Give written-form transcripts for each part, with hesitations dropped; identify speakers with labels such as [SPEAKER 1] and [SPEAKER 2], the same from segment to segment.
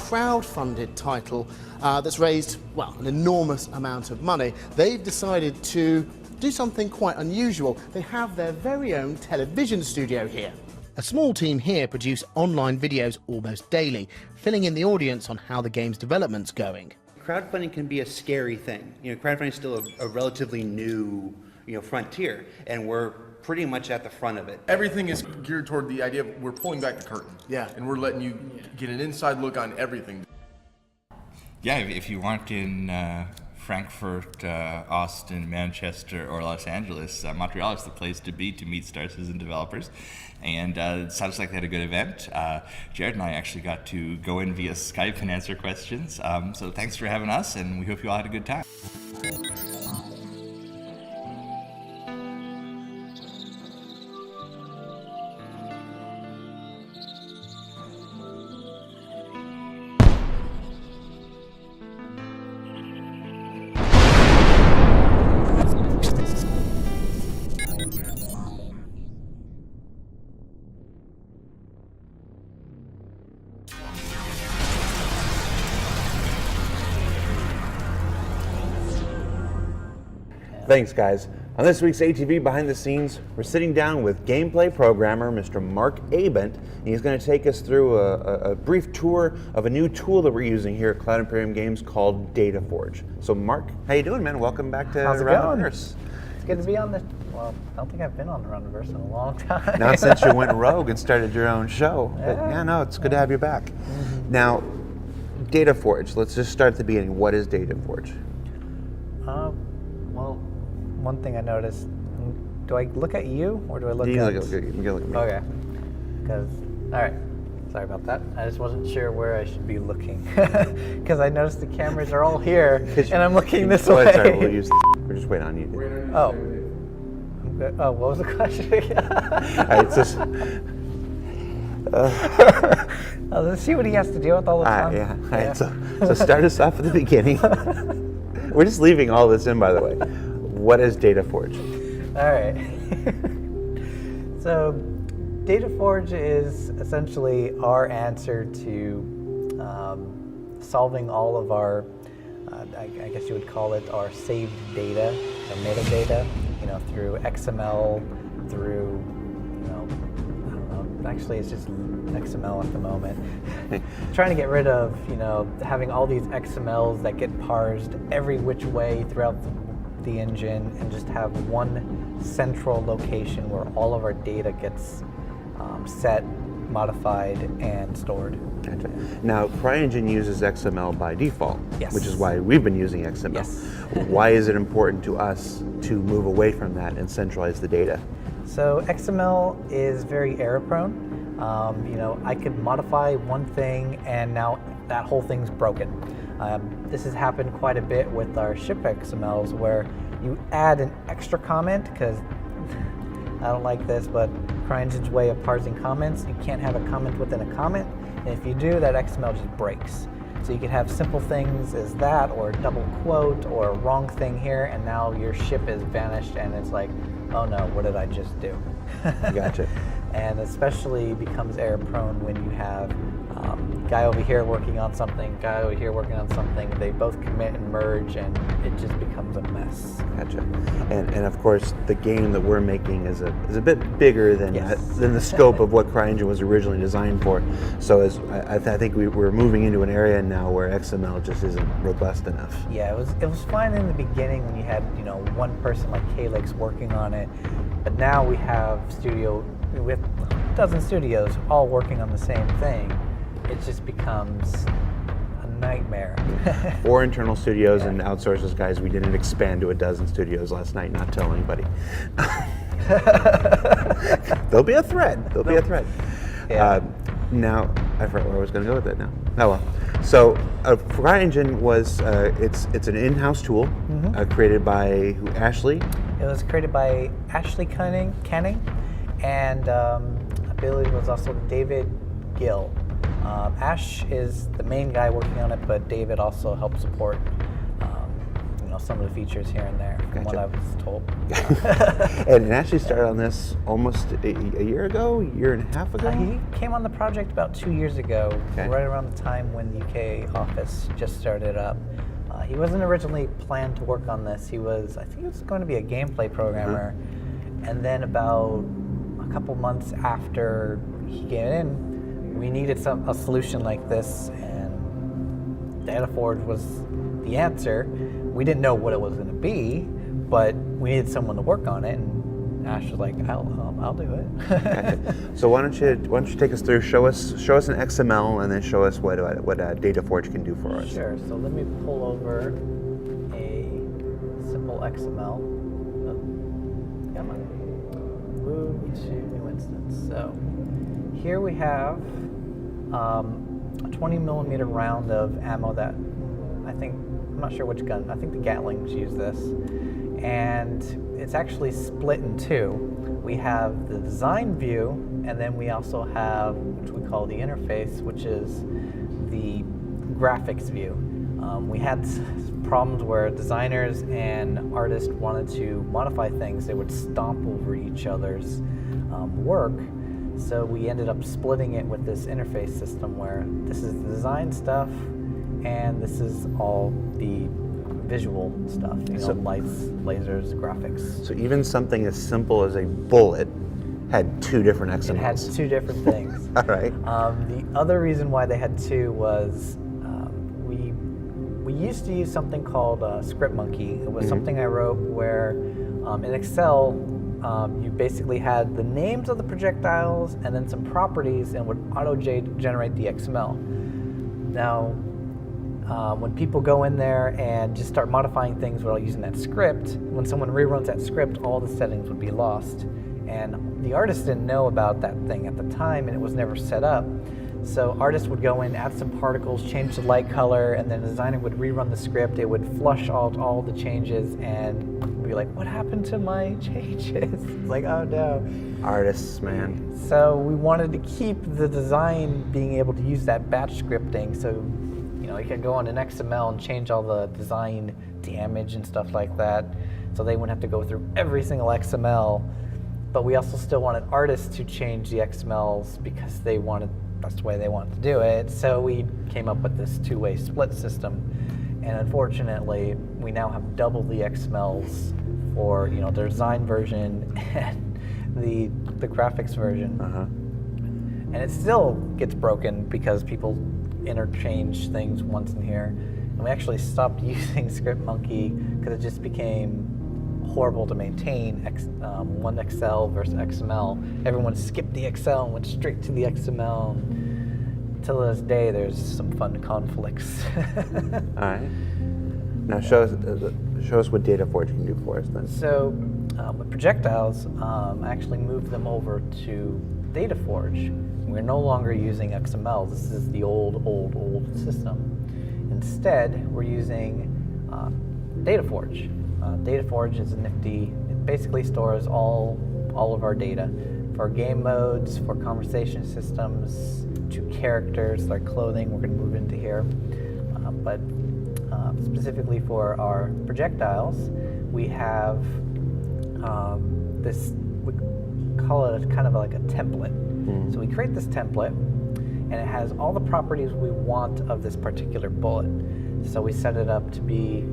[SPEAKER 1] crowd-funded title that's raised, well, an enormous amount of money. They've decided to do something quite unusual. They have their very own television studio here. A small team here produce online videos almost daily, filling in the audience on how the game's development's going.
[SPEAKER 2] Crowdfunding can be a scary thing. Crowdfunding is still a relatively new, frontier, and we're pretty much at the front of it.
[SPEAKER 3] Everything is geared toward the idea of we're pulling back the curtain.
[SPEAKER 1] Yeah.
[SPEAKER 3] And we're letting you get an inside look on everything.
[SPEAKER 4] Yeah, if you weren't in Frankfurt, Austin, Manchester, or Los Angeles, Montreal is the place to be to meet Star Citizen developers. And it sounds like they had a good event. Jared and I actually got to go in via Skype and answer questions. So thanks for having us, and we hope you all had a good time.
[SPEAKER 5] Thanks, guys. On this week's ATV Behind the Scenes, we're sitting down with gameplay programmer Mr. Mark Abent, and he's going to take us through a brief tour of a new tool that we're using here at Cloud Imperium Games called DataForge. So, Mark, how you doing, man? Welcome back to
[SPEAKER 6] How's it
[SPEAKER 5] Around
[SPEAKER 6] going?
[SPEAKER 5] the Verse.
[SPEAKER 6] It's good to be on the. Well, I don't think I've been on Around the Verse in a long time.
[SPEAKER 5] Not since you went rogue and started your own show. But
[SPEAKER 6] Yeah.
[SPEAKER 5] no, it's good to have you back. Now, DataForge. Let's just start at the beginning. What is DataForge?
[SPEAKER 6] Well, one thing I noticed. Do I look at you or do I look
[SPEAKER 5] You
[SPEAKER 6] at?
[SPEAKER 5] can look at me.
[SPEAKER 6] Okay. Because all right. Sorry about that. I just wasn't sure where I should be looking because I noticed the cameras are all here and I'm looking this way.
[SPEAKER 5] Sorry, we're just waiting on you.
[SPEAKER 6] Oh. I'm good. Oh, what was the question again?
[SPEAKER 5] All right, so,
[SPEAKER 6] Oh, let's see what he has to deal with all the time.
[SPEAKER 5] yeah. All right, so start us off at the beginning. We're just leaving all this in, by the way. What is DataForge?
[SPEAKER 6] All right. So, DataForge is essentially our answer to solving all of our, I guess you would call it our saved data, or metadata, through XML, through, I don't know, actually it's just XML at the moment. Trying to get rid of, having all these XMLs that get parsed every which way throughout the engine and just have one central location where all of our data gets set, modified, and stored.
[SPEAKER 5] Gotcha. Now, CryEngine uses XML by default,
[SPEAKER 6] Yes.
[SPEAKER 5] which is why we've been using XML.
[SPEAKER 6] Yes.
[SPEAKER 5] Why is it important to us to move away from that and centralize the data?
[SPEAKER 6] So XML is very error prone. I could modify one thing and now that whole thing's broken. This has happened quite a bit with our ship XMLs where you add an extra comment because I don't like this, but CryEngine's way of parsing comments, you can't have a comment within a comment, and if you do, that XML just breaks. So you could have simple things as that, or a double quote, or a wrong thing here, and now your ship is vanished, and it's like, oh no, what did I just do?
[SPEAKER 5] Gotcha.
[SPEAKER 6] And especially becomes error prone when you have guy over here working on something, guy over here working on something, they both commit and merge, and it just becomes a mess.
[SPEAKER 5] Gotcha. And of course, the game that we're making is a bit bigger than
[SPEAKER 6] Yes.
[SPEAKER 5] than the scope of what CryEngine was originally designed for. So I think we're moving into an area now where XML just isn't robust enough.
[SPEAKER 6] Yeah, it was fine in the beginning when you had one person like Calyx working on it, but now we have a dozen studios all working on the same thing. It just becomes a nightmare.
[SPEAKER 5] 4 internal studios and outsources, guys. We didn't expand to a dozen studios last night. Not tell anybody. There'll be a thread. There'll be a thread.
[SPEAKER 6] Yeah.
[SPEAKER 5] Now I forgot where I was going to go with that. Now, oh well. So CryEngine was it's an in-house tool created by Ashley.
[SPEAKER 6] It was created by Ashley Canning, and I believe it was also David Gill. Ash is the main guy working on it, but David also helped support, some of the features here and there from what I was told.
[SPEAKER 5] And it actually started on this almost a year ago, year and a half ago?
[SPEAKER 6] He came on the project about 2 years ago, right around the time when the UK office just started up. He wasn't originally planned to work on this. I think he was going to be a gameplay programmer. And then about a couple months after he came in, we needed a solution like this, and DataForge was the answer. We didn't know what it was going to be, but we needed someone to work on it, and Ash was like, "I'll do it."
[SPEAKER 5] Gotcha. So why don't you take us through? Show us an XML, and then show us what DataForge can do for us.
[SPEAKER 6] Sure. So let me pull over a simple XML. Come on. Move to new instance. So here we have a 20 millimeter round of ammo that I'm not sure which gun. I think the Gatlings use this, and it's actually split in two. We have the design view, and then we also have which we call the interface, which is the graphics view. We had problems where designers and artists wanted to modify things. They would stomp over each other's work. So we ended up splitting it with this interface system where this is the design stuff and this is all the visual stuff, lights, lasers, graphics.
[SPEAKER 5] So even something as simple as a bullet had two different XMLs.
[SPEAKER 6] It had two different things.
[SPEAKER 5] All right.
[SPEAKER 6] The other reason why they had two was we used to use something called ScriptMonkey. It was something I wrote where in Excel, you basically had the names of the projectiles and then some properties and would auto-generate the XML. Now, when people go in there and just start modifying things without using that script, when someone reruns that script, all the settings would be lost. And the artist didn't know about that thing at the time, and it was never set up. So artists would go in, add some particles, change the light color, and then the designer would rerun the script. It would flush out all the changes and be like, what happened to my changes? It's like, oh no.
[SPEAKER 5] Artists, man.
[SPEAKER 6] So we wanted to keep the design being able to use that batch scripting. So, you could go on an XML and change all the design damage and stuff like that. So they wouldn't have to go through every single XML. But we also still wanted artists to change the XMLs because that's the way they wanted to do it. So we came up with this two-way split system. And unfortunately, we now have double the XMLs for the design version and the graphics version. And it still gets broken because people interchange things once in here. And we actually stopped using ScriptMonkey because it just became horrible to maintain one Excel versus XML. Everyone skipped the Excel and went straight to the XML. Till this day, there's some fun conflicts.
[SPEAKER 5] All right. Now show us what DataForge can do for us then.
[SPEAKER 6] So with projectiles, I actually moved them over to DataForge. We're no longer using XML. This is the old system. Instead, we're using DataForge. DataForge is nifty. It basically stores all of our data for game modes, for conversation systems, to characters like clothing. We're going to move into here, but specifically for our projectiles, we have this. We call it kind of like a template. So we create this template, and it has all the properties we want of this particular bullet. So we set it up to be,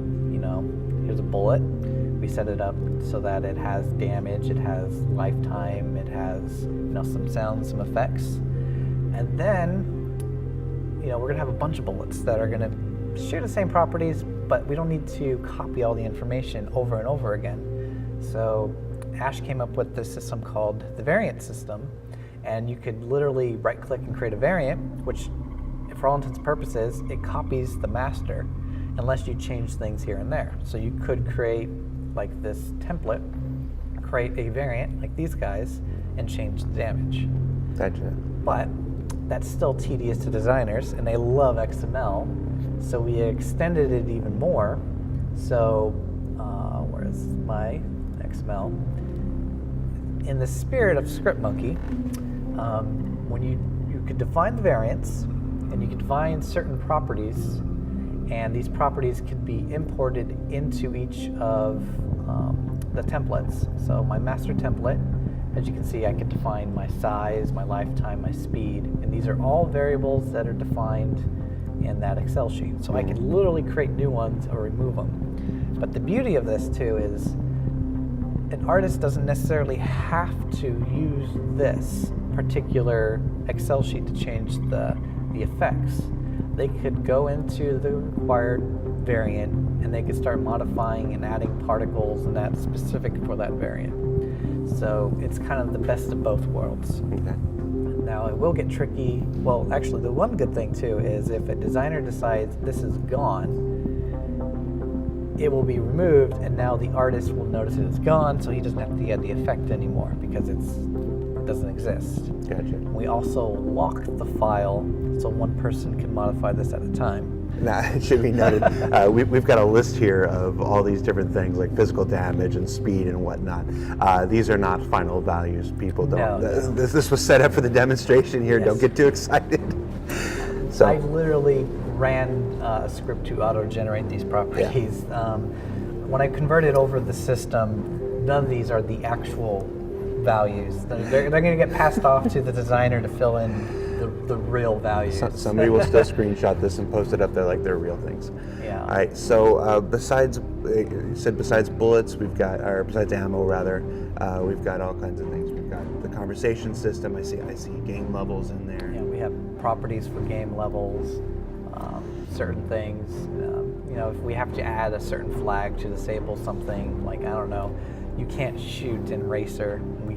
[SPEAKER 6] here's a bullet. We set it up so that it has damage, it has lifetime, it has some sounds, some effects. And then, we're going to have a bunch of bullets that are going to share the same properties, but we don't need to copy all the information over and over again. So Ash came up with this system called the variant system, and you could literally right-click and create a variant, which, for all intents and purposes, it copies the master, unless you change things here and there. So you could create like this template, create a variant like these guys, and change the damage.
[SPEAKER 5] Gotcha.
[SPEAKER 6] But that's still tedious to designers, and they love XML, so we extended it even more. So where's my XML? In the spirit of ScriptMonkey, when you could define the variants, and you could define certain properties, and these properties can be imported into each of the templates. So my master template, as you can see, I can define my size, my lifetime, my speed, and these are all variables that are defined in that Excel sheet. So I can literally create new ones or remove them. But the beauty of this too is an artist doesn't necessarily have to use this particular Excel sheet to change the effects. They could go into the required variant and they could start modifying and adding particles and that's specific for that variant. So it's kind of the best of both worlds.
[SPEAKER 5] Okay.
[SPEAKER 6] Now it will get tricky. Well, actually the one good thing too is if a designer decides this is gone, it will be removed and now the artist will notice it is gone, so he doesn't have to add the effect anymore because it doesn't exist.
[SPEAKER 5] Gotcha.
[SPEAKER 6] We also lock the file so one person can modify this at a time.
[SPEAKER 5] Now, it should be noted, we've got a list here of all these different things like physical damage and speed and whatnot. These are not final values, people. Don't.
[SPEAKER 6] No.
[SPEAKER 5] This was set up for the demonstration here.
[SPEAKER 6] Yes.
[SPEAKER 5] Don't get too excited. So,
[SPEAKER 6] I literally ran a script to auto-generate these properties.
[SPEAKER 5] Yeah.
[SPEAKER 6] When I converted over the system, none of these are the actual values. They're going to get passed off to the designer to fill in the real values.
[SPEAKER 5] somebody will still screenshot this and post it up there like they're real things.
[SPEAKER 6] Yeah.
[SPEAKER 5] All right. So besides, you said besides bullets, we've got, or besides ammo rather, we've got all kinds of things. We've got the conversation system. I see game levels in there.
[SPEAKER 6] Yeah, we have properties for game levels, certain things. You know, if we have to add a certain flag to disable something, like I don't know, you can't shoot in Racer. We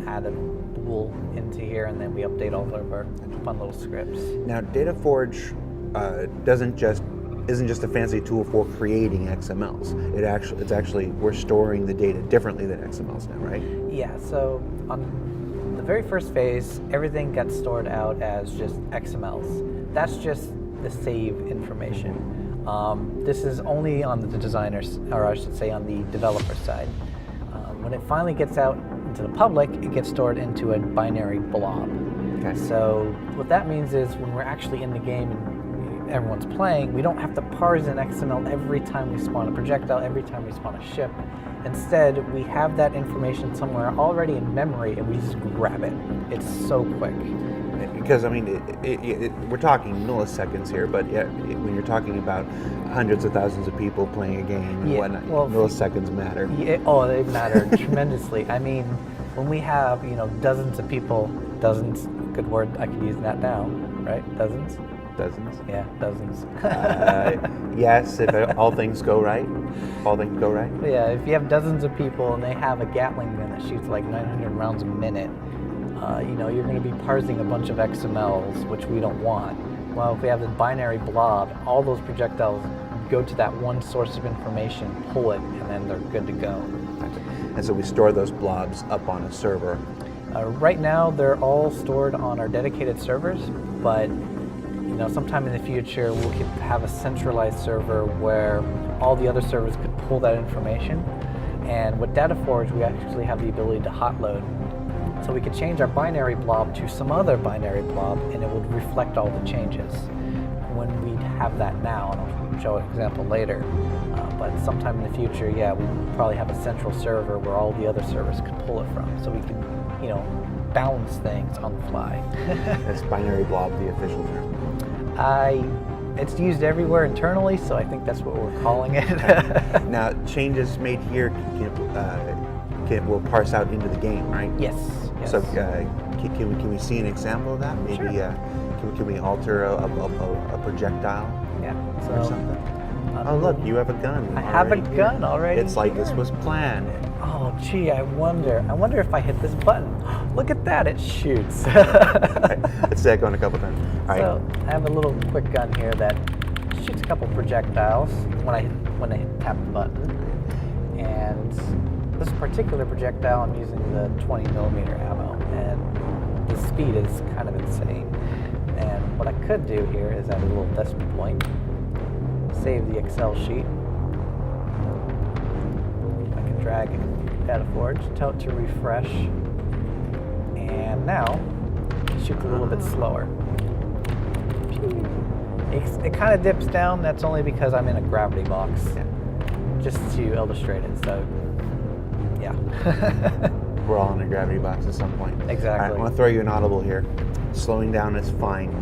[SPEAKER 6] add a bool into here, and then we update all of our fun little scripts.
[SPEAKER 5] Now, DataForge isn't just a fancy tool for creating XMLs. It's actually we're storing the data differently than XMLs now, right?
[SPEAKER 6] Yeah. So on the very first phase, everything gets stored out as just XMLs. That's just the save information. This is only on the designer's, or I should say on the developer side. When it finally gets out into the public, it gets stored into a binary blob.
[SPEAKER 5] Okay.
[SPEAKER 6] So what that means is when we're actually in the game and everyone's playing, we don't have to parse an XML every time we spawn a projectile, every time we spawn a ship. Instead, we have that information somewhere already in memory and we just grab it. It's so quick.
[SPEAKER 5] Because I mean, we're talking milliseconds here, but when you're talking about hundreds of thousands of people playing a game and whatnot, milliseconds matter.
[SPEAKER 6] They matter tremendously. I mean, when we have dozens of people, dozens, good word, I could use that now, right? Dozens. Yeah, dozens.
[SPEAKER 5] Yes, if all things go right. All things go right.
[SPEAKER 6] Yeah, if you have dozens of people and they have a Gatling gun that shoots like 900 rounds a minute, you're going to be parsing a bunch of XMLs, which we don't want. Well, if we have this binary blob, all those projectiles go to that one source of information, pull it, and then they're good to go.
[SPEAKER 5] And so we store those blobs up on a server.
[SPEAKER 6] Right now, they're all stored on our dedicated servers, but sometime in the future, we could have a centralized server where all the other servers could pull that information. And with DataForge, we actually have the ability to hot load. So we could change our binary blob to some other binary blob, and it would reflect all the changes. When we have that now, and I'll show an example later, but sometime in the future, yeah, we would probably have a central server where all the other servers could pull it from. So we could, balance things on the fly.
[SPEAKER 5] Is binary blob the official term?
[SPEAKER 6] It's used everywhere internally, so I think that's what we're calling it.
[SPEAKER 5] Now, changes made here will parse out into the game, right?
[SPEAKER 6] Yes.
[SPEAKER 5] So can we see an example of that? Maybe
[SPEAKER 6] Sure.
[SPEAKER 5] Can we alter a projectile
[SPEAKER 6] Yeah.
[SPEAKER 5] or something? Oh look, you have a gun.
[SPEAKER 6] I have a
[SPEAKER 5] already
[SPEAKER 6] gun
[SPEAKER 5] here.
[SPEAKER 6] already
[SPEAKER 5] It's like this
[SPEAKER 6] here.
[SPEAKER 5] was planned.
[SPEAKER 6] Oh, gee, I wonder if I hit this button. Look at that, it shoots.
[SPEAKER 5] Let's say it going a couple times. All right.
[SPEAKER 6] So I have a little quick gun here that shoots a couple projectiles when I tap the button. And this particular projectile, I'm using the 20 millimeter ammo, and the speed is kind of insane. And what I could do here is add a little decimal point, save the Excel sheet. I can drag DataForge, tell it to refresh, and now it shoots a little bit slower. It kind of dips down. That's only because I'm in a gravity box, just to illustrate it. So, yeah.
[SPEAKER 5] We're all in a gravity box at some point.
[SPEAKER 6] Exactly.
[SPEAKER 5] All right, I want to throw you an audible here. Slowing down is fine.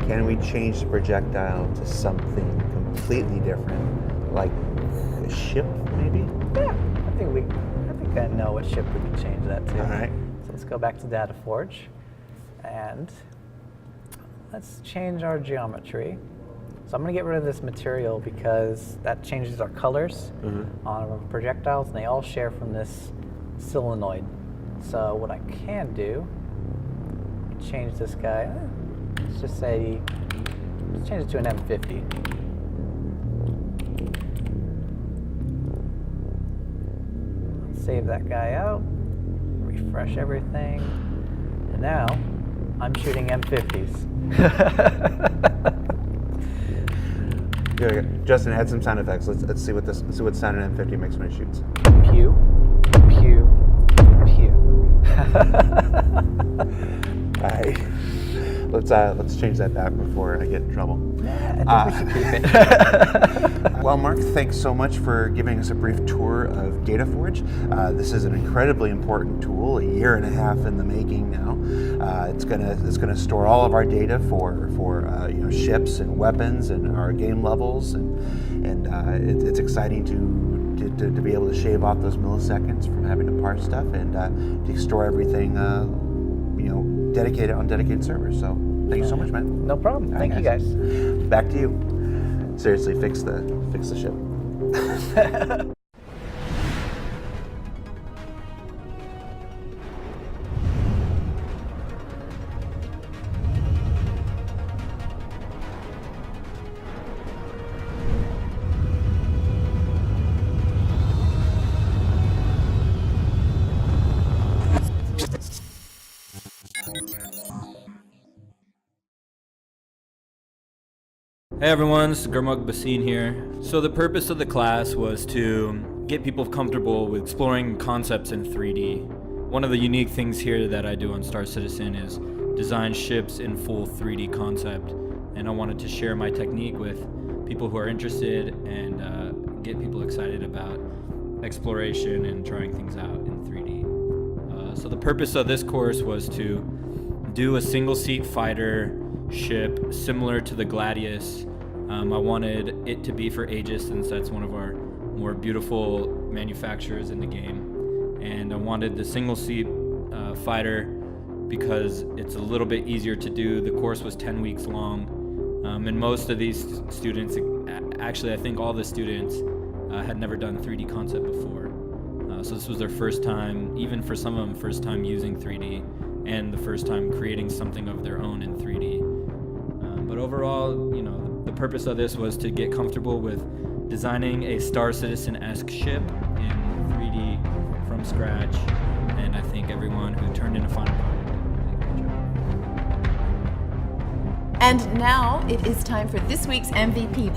[SPEAKER 5] Can we change the projectile to something completely different, like a ship, maybe?
[SPEAKER 6] Yeah, I think I know what ship we can change that to.
[SPEAKER 5] All right.
[SPEAKER 6] So let's go back to Data Forge, and let's change our geometry. So I'm going to get rid of this material because that changes our colors on our projectiles, and they all share from this solenoid. So what I can do, change this guy. Let's just say, let's change it to an M50. Save that guy out, refresh everything, and now I'm shooting M50s.
[SPEAKER 5] Good. Justin, add some sound effects. Let's see what sound an M50 makes when it shoots.
[SPEAKER 6] Pew, pew, pew.
[SPEAKER 5] All right. Let's change that back before I get in trouble.
[SPEAKER 6] I think we should keep it.
[SPEAKER 5] Well, Mark, thanks so much for giving us a brief tour of DataForge. This is an incredibly important tool, a year and a half in the making now. It's gonna store all of our data for ships and weapons and our game levels, and it's exciting to be able to shave off those milliseconds from having to parse stuff and to store everything dedicated on dedicated servers. So thank you so much, man.
[SPEAKER 6] No problem. Thank you, guys.
[SPEAKER 5] Back to you. Seriously, fix the ship.
[SPEAKER 7] Hey everyone, this is Gurmuk Basin here. So the purpose of the class was to get people comfortable with exploring concepts in 3D. One of the unique things here that I do on Star Citizen is design ships in full 3D concept, and I wanted to share my technique with people who are interested and get people excited about exploration and trying things out in 3D. So the purpose of this course was to do a single-seat fighter ship similar to the Gladius. I wanted it to be for Aegis, since that's one of our more beautiful manufacturers in the game, and I wanted the single-seat fighter because it's a little bit easier to do. The course was 10 weeks long, and most of these students, actually I think all the students, had never done 3D concept before. So this was their first time, even for some of them, first time using 3D, and the first time creating something of their own in 3D. But overall, the purpose of this was to get comfortable with designing a Star Citizen-esque ship in 3D from scratch, and I think everyone who turned in a final product did a really great job.
[SPEAKER 8] And now it is time for this week's MVP.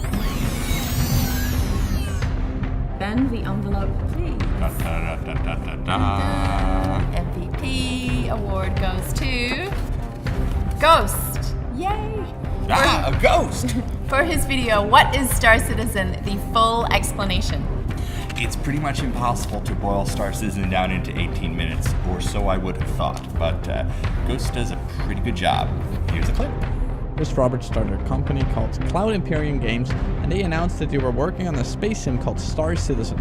[SPEAKER 8] Bend the envelope, please. MVP award goes to Ghost. Yay!
[SPEAKER 4] A ghost!
[SPEAKER 8] For his video, What is Star Citizen? The full explanation.
[SPEAKER 4] It's pretty much impossible to boil Star Citizen down into 18 minutes, or so I would have thought, but Ghost does a pretty good job. Here's a clip.
[SPEAKER 9] Chris Roberts started a company called Cloud Imperium Games, and they announced that they were working on a space sim called Star Citizen.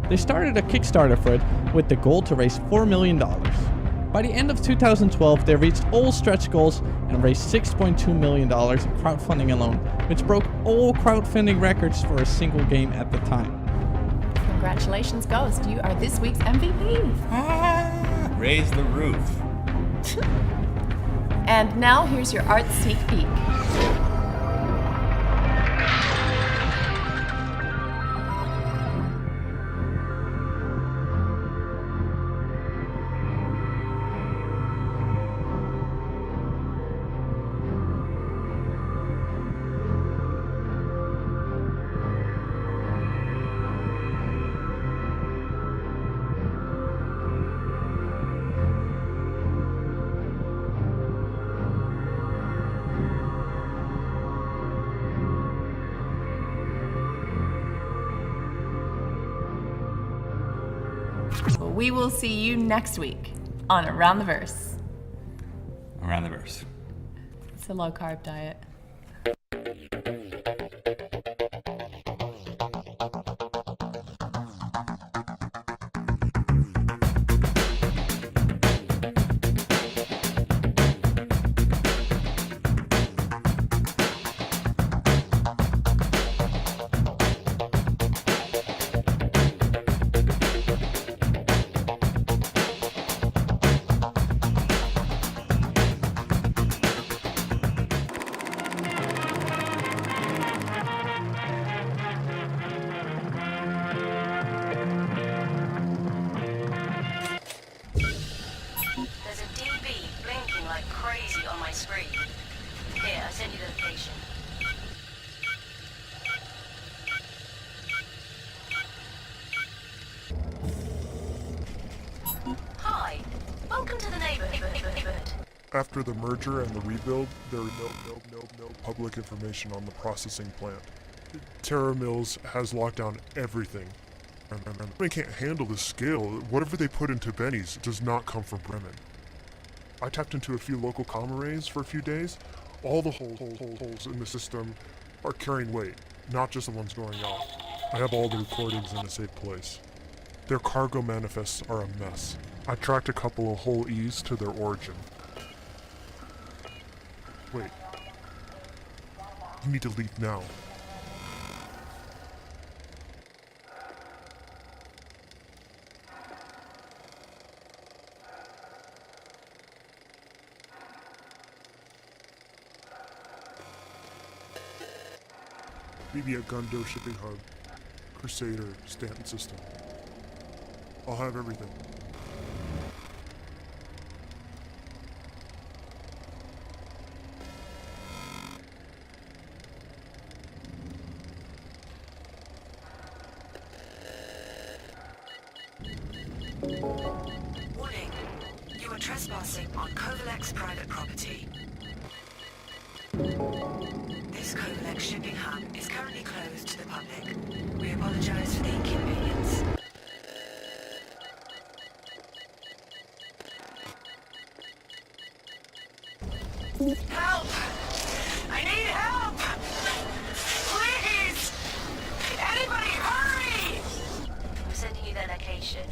[SPEAKER 9] They started a Kickstarter for it with the goal to raise $4 million. By the end of 2012, they reached all stretch goals and raised $6.2 million in crowdfunding alone, which broke all crowdfunding records for a single game at the time.
[SPEAKER 8] Congratulations, Ghost. You are this week's MVP.
[SPEAKER 4] Raise the roof.
[SPEAKER 8] And now here's your art sneak peek. Well, we will see you next week on Around the Verse.
[SPEAKER 4] Around the verse.
[SPEAKER 8] It's a low-carb diet.
[SPEAKER 10] There's a DB blinking like crazy on my screen. Here, I sent you the location. Hi, welcome to the neighborhood.
[SPEAKER 11] After the merger and the rebuild, there is no public information on the processing plant. Terra Mills has locked down everything. They can't handle the scale. Whatever they put into Benny's does not come from Bremen. I tapped into a few local comm arrays for a few days. All the holes in the system are carrying weight, not just the ones going off. I have all the recordings in a safe place. Their cargo manifests are a mess. I tracked a couple of whole E's to their origin. Wait. You need to leave now. Meet at Gundo Shipping Hub, Crusader, Stanton System. I'll have everything.
[SPEAKER 10] Warning, you are trespassing on Covalex's private property. This Covalex's shipping hub is currently closed to the public. We apologize for the inconvenience. Help! I need help! Please! Anybody hurry! I'm sending you their location.